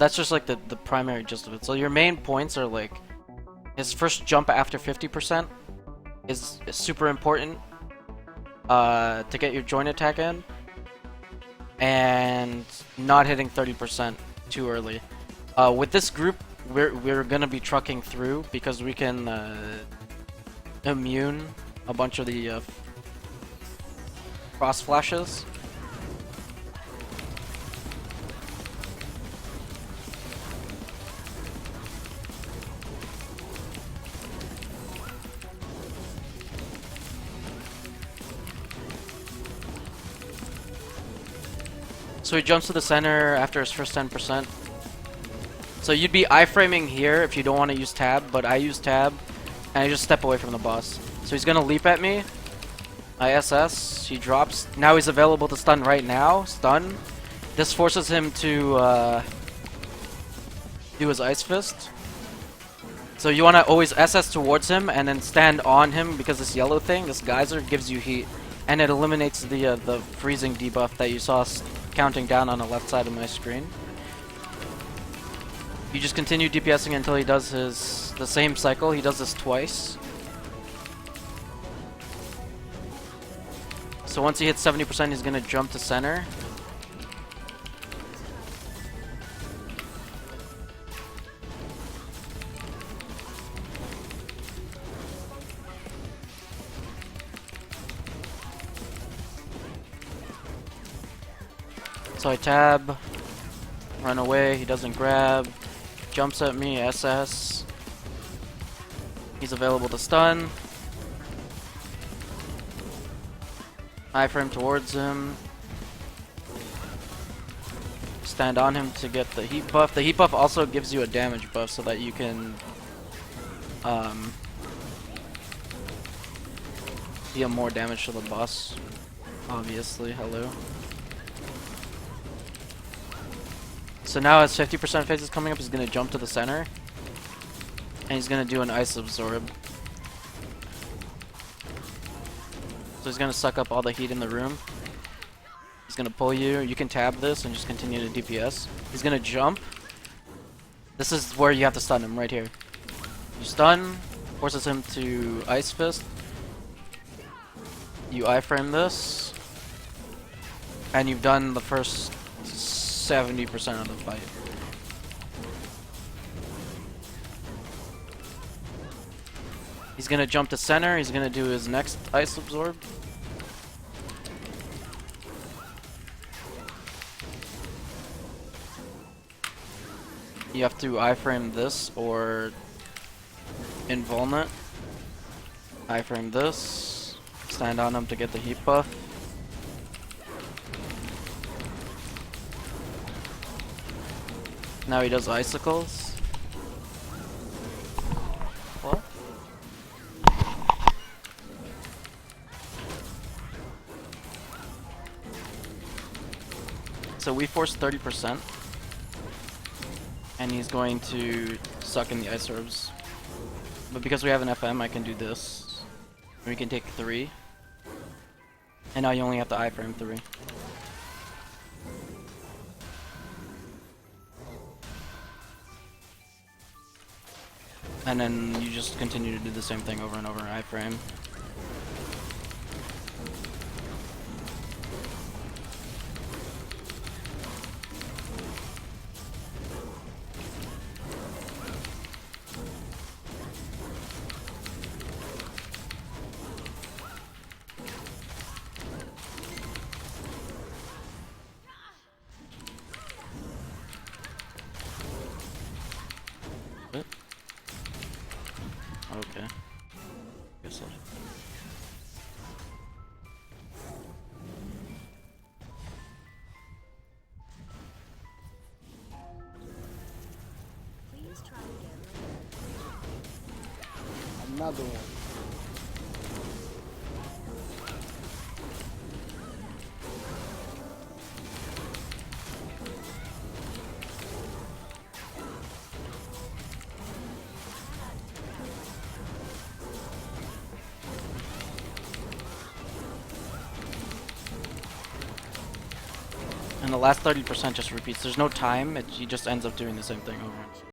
that's just like the primary gist of it. So your main points are like his first jump after 50% is super important to get your joint attack in, and not hitting 30% too early. With this group, we're gonna be trucking through because we can immune a bunch of the cross flashes. So he jumps to the center after his first 10%. So you'd be iframing here if you don't want to use tab, but I use tab, and I just step away from the boss. So he's gonna leap at me. ISS, he drops. Now he's available to stun right now. Stun. This forces him to do his Ice Fist. So you want to always SS towards him and then stand on him because this yellow thing, this geyser, gives you heat. And it eliminates the freezing debuff that you saw counting down on the left side of my screen. You just continue DPSing until he does the same cycle. He does this twice. So once he hits 70%, he's gonna jump to center. So I tab, run away, he doesn't grab, jumps at me, SS. He's available to stun. Iframe towards him. Stand on him to get the heat buff. The heat buff also gives you a damage buff so that you can deal more damage to the boss. Obviously, hello. So now as 50% phase is coming up, he's going to jump to the center. And he's going to do an Ice Absorb. So he's going to suck up all the heat in the room. He's going to pull you. You can tab this and just continue to DPS. He's going to jump. This is where you have to stun him, right here. You stun, forces him to Ice Fist. You iframe this. And you've done the first 70% of the fight. He's gonna jump to center, he's gonna do his next Ice Absorb. You have to iframe this or invuln it. Iframe this, stand on him to get the heat buff. Now he does icicles. What? So we force 30%. And he's going to suck in the ice orbs. But because we have an FM, I can do this. We can take 3. And now you only have to iframe 3. And then you just continue to do the same thing over and over in iframe. What? Okay. Guess so. Please try again. Another one. and the last 30% just repeats. There's no time, he just ends up doing the same thing over.